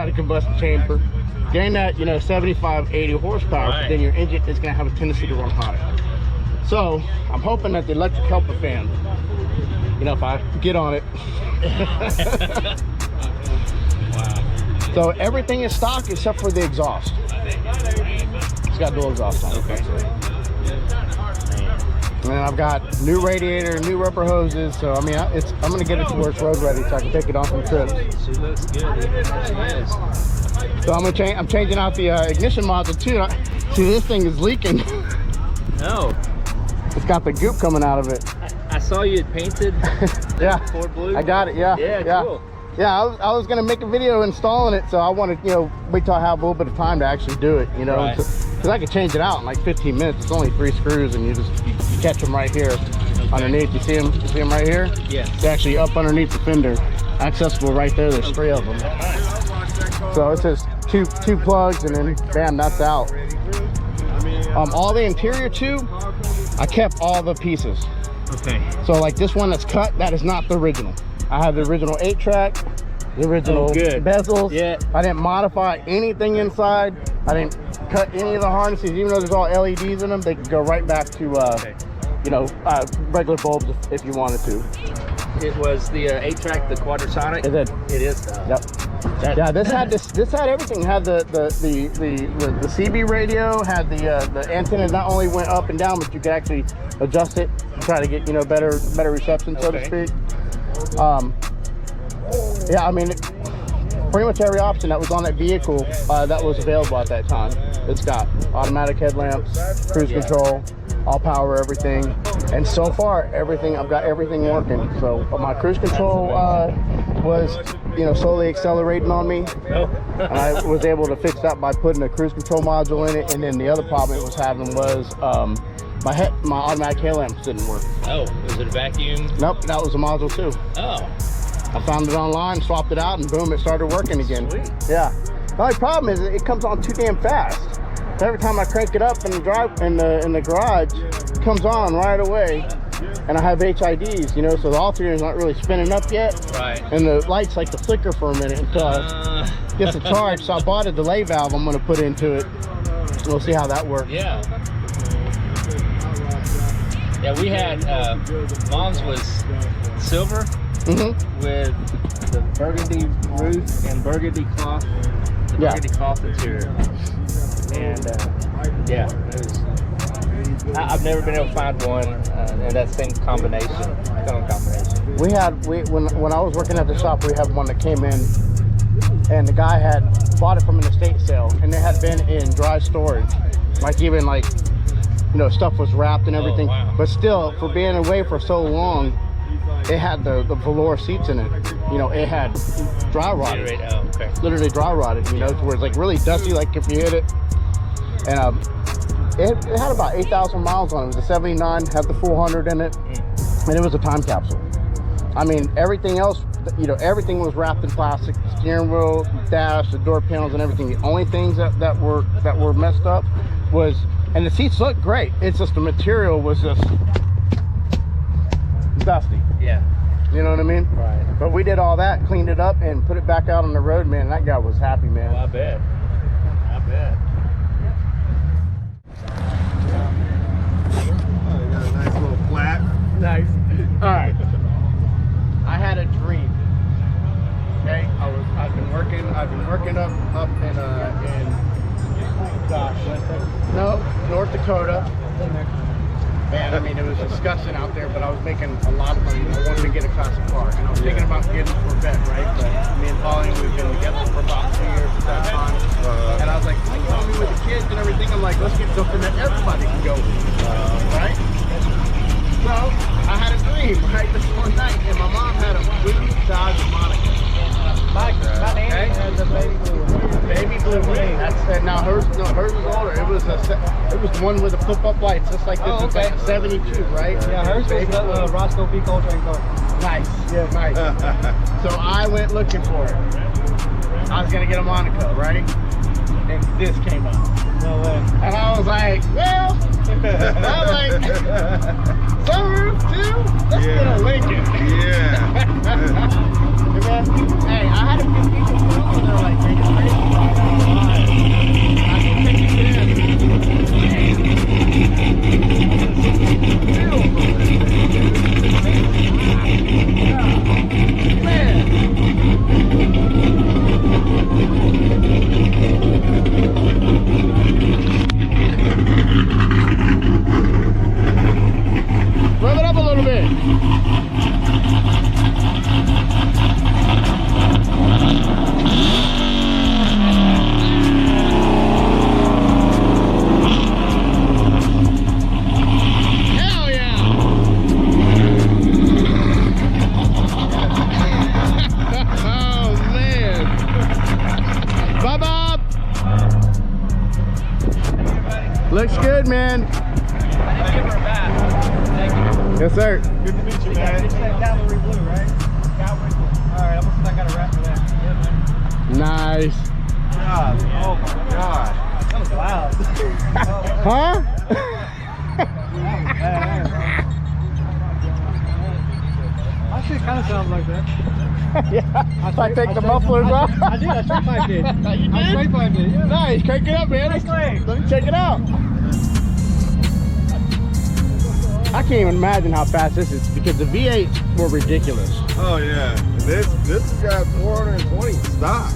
inside a combustion chamber, getting that, you know, 75, 80 horsepower, but then your engine is going to have a tendency to run hotter. So I'm hoping that the electric helper fan, you know, if I get on it. Wow. So everything is stock except for the exhaust. It's got dual exhaust on it. Okay. And then I've got new radiator, new rubber hoses. So I mean, I'm gonna get it to where it's road ready, so I can take it on some trips. She looks good. So I'm changing out the ignition module too. See, this thing is leaking. No. It's got the goop coming out of it. I saw you had painted. Yeah. Ford blue. I got it. Yeah. Yeah. Cool. Yeah, I was gonna make a video installing it, so I wanted, you know, wait till I have a little bit of time to actually do it, you know, because I could change it out in like 15 minutes. It's only 3 screws, and you catch them right here underneath. You see them? You see them right here? Yeah. It's actually up underneath the fender, accessible right there. There's 3 of them. So it's just two plugs, and then bam, that's out. All the interior too, I kept all the pieces. Okay. So like this one that's cut, that is not the original. I have the original 8-track, the original bezels. Yeah. I didn't modify anything inside. I didn't cut any of the harnesses, even though there's all LEDs in them. They could go right back to, you know, regular bulbs if you wanted to. It was the 8-track, the Quadrasonic. It is. Yep. Yeah, this had everything. It had the CB radio, had the antenna not only went up and down, but you could actually adjust it to try to get, you know, better reception, so to speak. Yeah, I mean, pretty much every option that was on that vehicle that was available at that time. It's got automatic headlamps, cruise control, all power, everything. And so far, I've got everything working. So my cruise control was, you know, slowly accelerating on me. And I was able to fix that by putting a cruise control module in it. And then the other problem it was having was my automatic headlamps didn't work. Oh, was it a vacuum? Nope, that was a module too. Oh. I found it online, swapped it out, and boom, it started working again. Sweet. Yeah. The only problem is it comes on too damn fast. So every time I crank it up in the garage, it comes on right away. And I have HIDs, you know, so the alternator's not really spinning up yet. Right. And the lights like to flicker for a minute until it gets a charge. So I bought a delay valve I'm going to put into it. We'll see how that works. Yeah. Yeah, we had, Mom's was silver with the burgundy roof and burgundy cloth, burgundy cloth interior. And yeah, it was, I've never been able to find one in that same combination, We had, when I was working at the shop, we had one that came in, and the guy had bought it from an estate sale, and it had been in dry storage, like even like, you know, stuff was wrapped and everything. Oh, wow. But still, for being away for so long, it had the velour seats in it. You know, it had dry rotted. Oh, okay. Literally dry rotted, you know, to where it's like really dusty, like if you hit it. And it had about 8,000 miles on it. It was a 79, had the 400 in it, and it was a time capsule. I mean, everything else, you know, everything was wrapped in plastic. The steering wheel, dash, the door panels, and everything. The only things that were messed up was, and the seats looked great. It's just the material was just dusty. Yeah. You know what I mean? Right. But we did all that, cleaned it up, and put it back out on the road, man. That guy was happy, man. Well, I bet. I bet. Oh, you got a nice little flat. Nice. All right. I had a dream. Okay, I've been working up in North Dakota. Man, I mean, it was disgusting out there, but I was making a lot of money. I wanted to get a classic car, and I was thinking about getting a Corvette, right? But me and Pauline, we've been together for about 2 years at that time. And I was like, you know, me with the kids and everything, I'm like, let's get something that everybody can go with, right? So I had a dream, right, this one night, and my mom had a blue Dodge Monica. My name had the baby blue one. Baby blue one. That's now hers was older. It was the one with the flip up lights, just like this. Oh, okay. It's like 72, right? Yeah, hers was the Roscoe P. Coltrane car. Nice. Yeah, nice. So I went looking for it. I was gonna get a Monaco, right? And this came up. No way. And I was like, well, I'm like, sunroof too? Let's get a Lincoln. Yeah. Hey, I had a few people too, and they're like, man. I didn't give her a bat. Thank you. Yes, sir. Good to meet you, man. It's that cavalry blue, right? Cavalry blue. Alright, I got a wrap for that. Yeah, man. Nice. God, oh my God. That was loud. Huh? My shit kind of sounds like that. Yeah. If I take the mufflers off. I did. I straight piped it. You I did? straight piped it. Yeah. Nice. Crank it up, man. Let me check it out. I can't even imagine how fast this is because the V8s were ridiculous. Oh yeah. This has got 420 stock.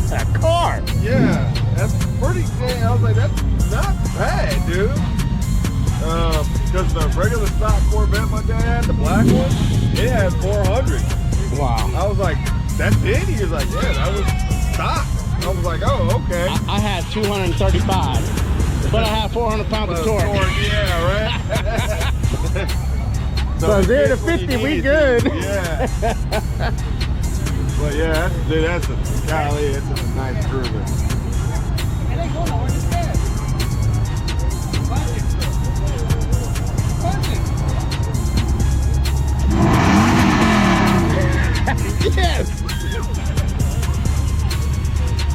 That car. Yeah, that's pretty dang. I was like, that's not bad, dude. Because the regular stock Corvette my dad had, the black one, it had 400. Wow. I was like, that's it? He was like, yeah, that was stock. I was like, oh, okay. I had 235, but I had 400 pounds of torque. Yeah, right? So 0 to it's what you 50, we need, good. dude. Yeah. But yeah, that's a golly, it's a nice cruiser. Yes.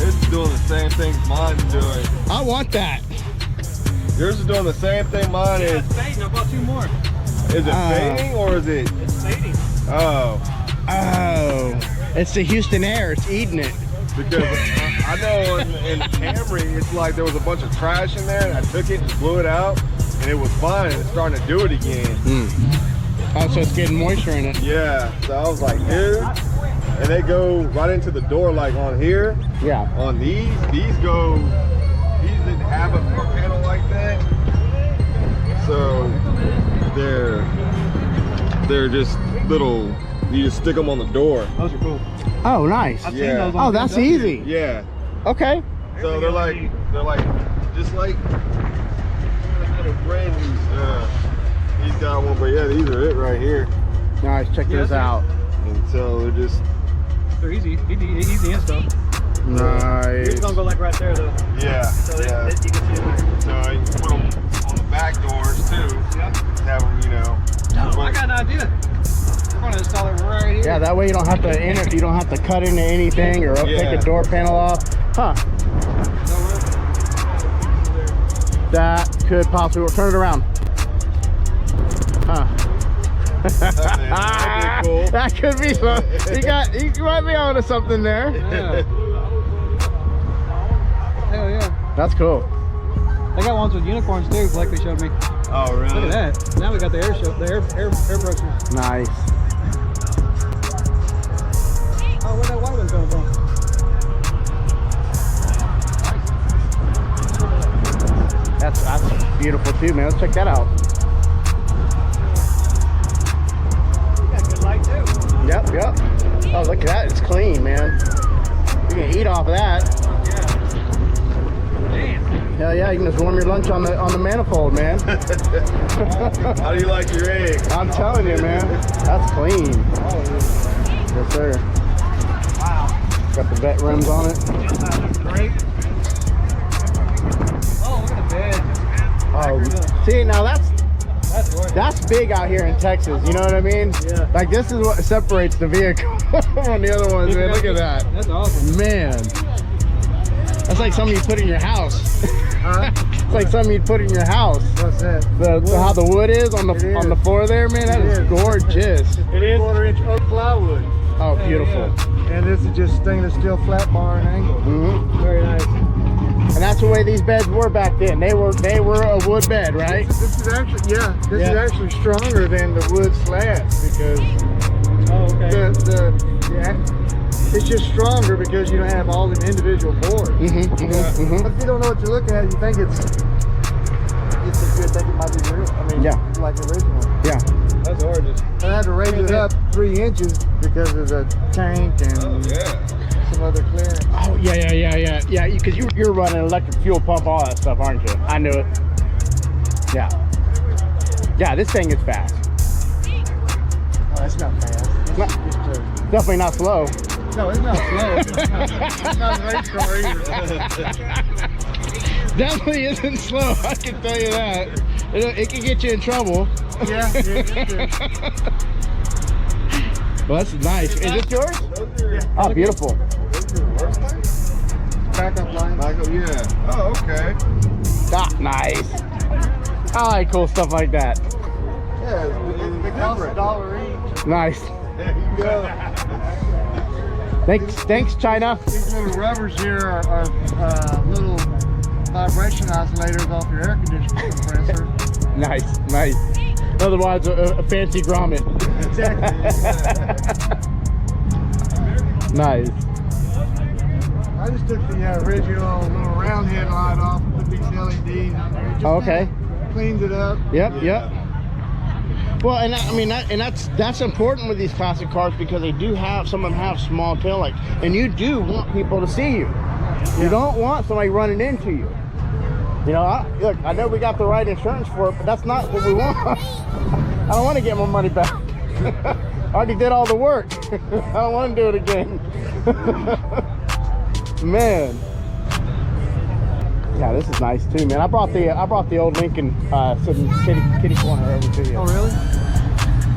It's doing the same thing mine's doing. I want that. Yours is doing the same thing mine is. It's fading. I bought 2 more. Is it fading or is it? It's fading. Oh, Oh, it's the Houston air. It's eating it. because I know in Camry, it's like there was a bunch of trash in there and I took it and blew it out and it was fine and it's starting to do it again. Oh, so it's getting moisture in it. Yeah, so I was like, dude. And they go right into the door like on here. Yeah. On these go, these didn't have a panel like that. So they're just little, you just stick them on the door. Those are cool. Oh, nice. I've seen Yeah. those on Oh, that's BMW. easy. Yeah. Okay. So they're like just like little brand new. He's got one, but yeah, these are it right here. Nice. Check this out. And so they're just They're easy install. Nice. It's gonna go like right there though. yeah. So yeah. you can see it. So you can put them on the back doors too. Yep. Have them, you know. Oh, I got an idea. We're gonna install it right here. Yeah, that way you don't have to you don't have to cut into anything or take a door panel off. Huh. That could possibly work. Turn it around. Huh. That'd be cool. That could be some. You might be onto something there. Yeah. Hell yeah. That's cool. They got ones with unicorns too, like they showed me. Oh really? Look at that. Now we got the air brushes. Nice. Oh, where that white one's coming from? That's beautiful too, man. Let's check that out. You got good light too. Yep. Oh, look at that. It's clean, man. You can eat off of that. Yeah. Damn. Hell yeah, you can just warm your lunch on the manifold, man. How do you like your eggs? I'm telling you, man. That's clean. Yes, sir. Wow. Got the vet rims on it. Great. Oh, look at the bed. Oh, see, now that's That's big out here in Texas. You know what I mean? Yeah. Like this is what separates the vehicle from the other ones, man. Look at that. That's awesome. Man. That's like something you put in your house. Huh? It's like something you'd put in your house. What's that? How the wood is on the floor there, man. That is gorgeous. It is 1/4-inch oak plywood. Oh, beautiful. And this is just stainless steel flat bar and angle. Mm-hmm. Very nice. And that's the way these beds were back then. They were a wood bed, right? This is actually, this is actually stronger than the wood slats because it's just stronger because you don't have all the individual boards. But if you don't know what you're looking at, you think it's you think it might be real. I mean, like original. Yeah. That's gorgeous. I had to raise it up 3 inches because of the tank and some other clearance. Oh yeah. Because you're running electric fuel pump, all that stuff, aren't you? I knew it. Yeah. Yeah, this thing is fast. Oh, it's not fast. It's just Definitely not slow. no, it's not slow. It's not a race car either. definitely isn't slow. I can tell you that. It can get you in trouble. Yeah. Well, that's nice. Is this yours? Oh, beautiful. Backup line. Yeah. Oh, okay. Ah, nice. I like cool stuff like that. Yeah, They cost $1 each. Nice. There you go. Thanks, China. These little rubbers here are little vibration isolators off your air conditioning compressor. Nice. Otherwise, a fancy grommet. Exactly. Nice. I just took the original little round head light off and put these LEDs on there. It just Okay. cleans it up. Yep. Well, and I mean, that's important with these classic cars because they do have, some of them have small tail lights, and you do want people to see you. You don't want somebody running into you. You know, look, I know we got the right insurance for it, but that's not what we want. I don't want to get my money back. I already did all the work. I don't want to do it again. Man. Yeah, this is nice too, man. I brought the old Lincoln sitting kitty corner over to you. Oh, really?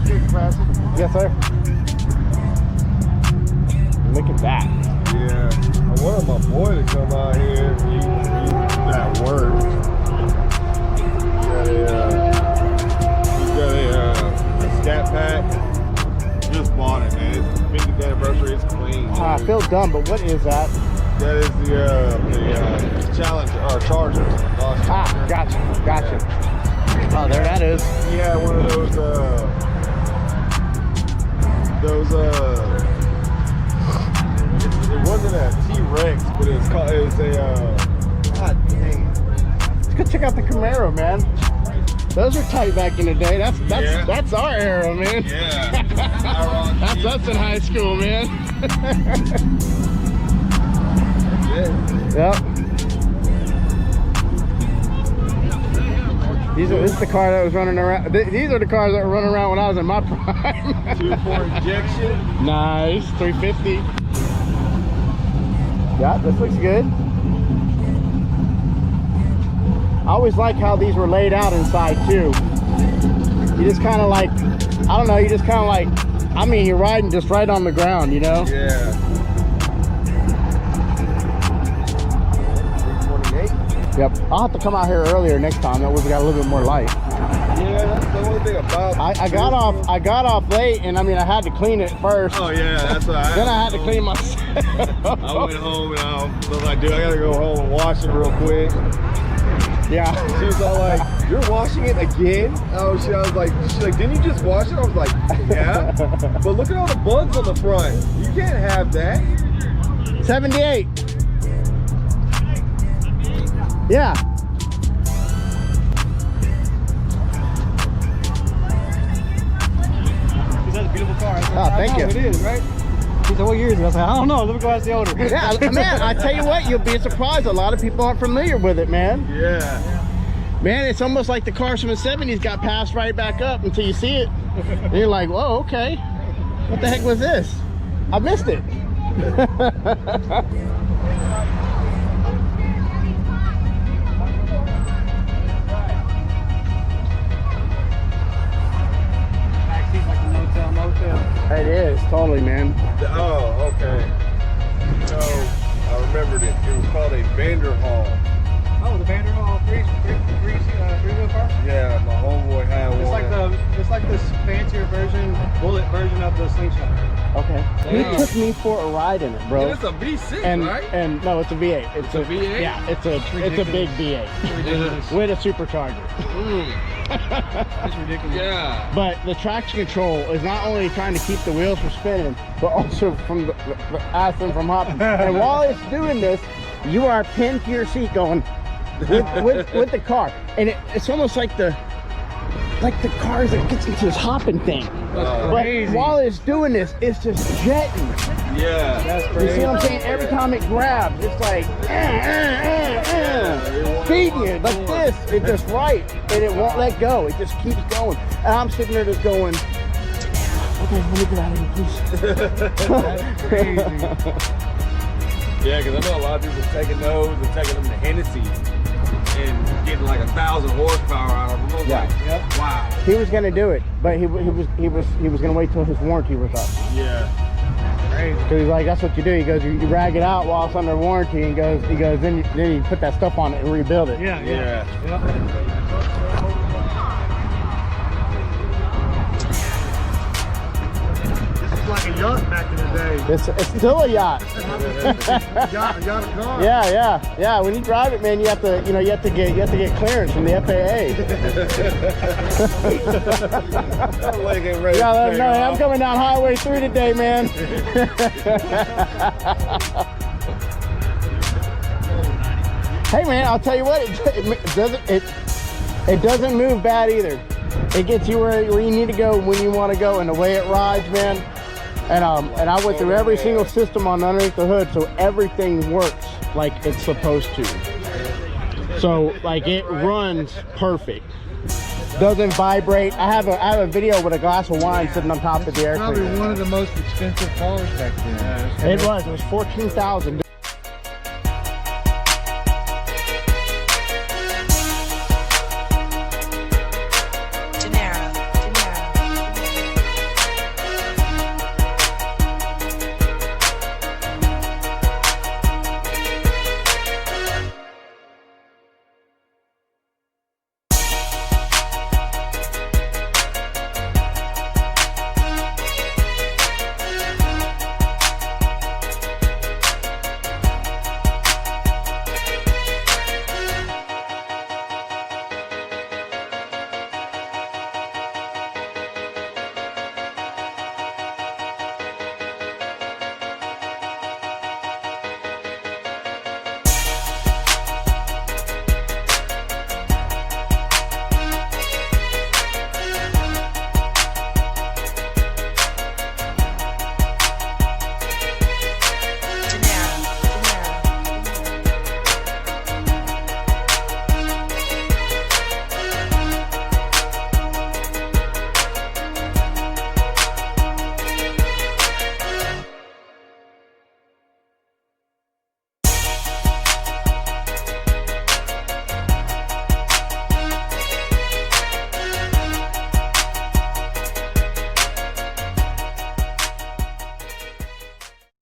Good classic. Yes, sir. Look at that. Yeah. I wanted my boy to come out here. He's at work. He's got a scat pack. Just bought it, man. It's 50th anniversary. It's clean. I feel dumb, but what is that? That is the Challenge or Charger. Ah, gotcha. Oh, there that is. He had one of those it wasn't a T-Rex, but it was a god dang. Let's go check out the Camaro, man. Those are tight back in the day. That's our era, man. Yeah. That's us in high school, man. Yep. This is the car that was running around. These are the cars that were running around when I was in my prime. 2.4 injection. Nice, 350. Yeah, this looks good. I always like how these were laid out inside too. You just kind of like, I don't know, you just kind of like, I mean, you're riding just right on the ground, you know? Yeah. 328. Yep. I'll have to come out here earlier next time. That way we got a little bit more light. Yeah, that's the only thing about. I got off late, and I mean I had to clean it first. Oh yeah, that's what I. Then I had to clean myself. I went home and I was like, dude, I gotta go home and wash it real quick. Yeah. She was all like, "You're washing it again?" Oh shit! I was like, she's like, "Didn't you just wash it?" I was like, "Yeah." But look at all the bugs on the front. You can't have that. 78. Yeah. That's a beautiful car. Oh, thank you. It is, right? He said, what year is it? I said, I don't know. Let me go ask the owner. Yeah, man, I tell you what, you'll be surprised. A lot of people aren't familiar with it, man. Yeah. Man, it's almost like the cars from the 70s got passed right back up until you see it. And you're like, whoa, okay. What the heck was this? I missed it. It is, totally, man. Oh, okay. So I remembered it. It was called a Vanderhall. Oh, the Vanderhall three-wheel car? Yeah, my homeboy had one. It's like this fancier version, bullet version of the slingshot. Okay. Yeah. He took me for a ride in it, bro. It's a V6, And right? and no, it's a V8. It's a V8? Yeah, it's a big V8 with a supercharger. It's ridiculous. Yeah. But the traction control is not only trying to keep the wheels from spinning, but also from the axle from hopping. And while it's doing this, you are pinned to your seat going with the car, and it's almost like the cars that gets into this hopping thing. But while it's doing this, it's just jetting. Yeah. That's You see what I'm saying? Every time it grabs, it's like feeding you like this. It's just right, and it won't let go. It just keeps going. And I'm sitting there just going, okay, let me get out of here, That's crazy. Yeah, because I know a lot of people taking those and taking them to Hennessy. and getting like 1,000 horsepower out of them. I was like, wow. He was gonna do it, but he was gonna wait till his warranty was up. Yeah. Because he's like, that's what you do. He goes, you rag it out while it's under warranty, and he goes, then you put that stuff on it and rebuild it. Yeah. Like a yacht back in the day. It's still a yacht. yacht car. Yeah. When you drive it, man, you have to get clearance from the FAA. Yeah, let them know, hey, I'm coming down Highway 3 today, man. Hey, man, I'll tell you what, it doesn't move bad either. It gets you where you need to go when you want to go, and the way it rides, man. And I went through every single system on underneath the hood, so everything works like it's supposed to. So like it runs perfect. Doesn't vibrate. I have a video with a glass of wine sitting on top of the air Probably cleaner. one of the most expensive cars back then. It was $14,000.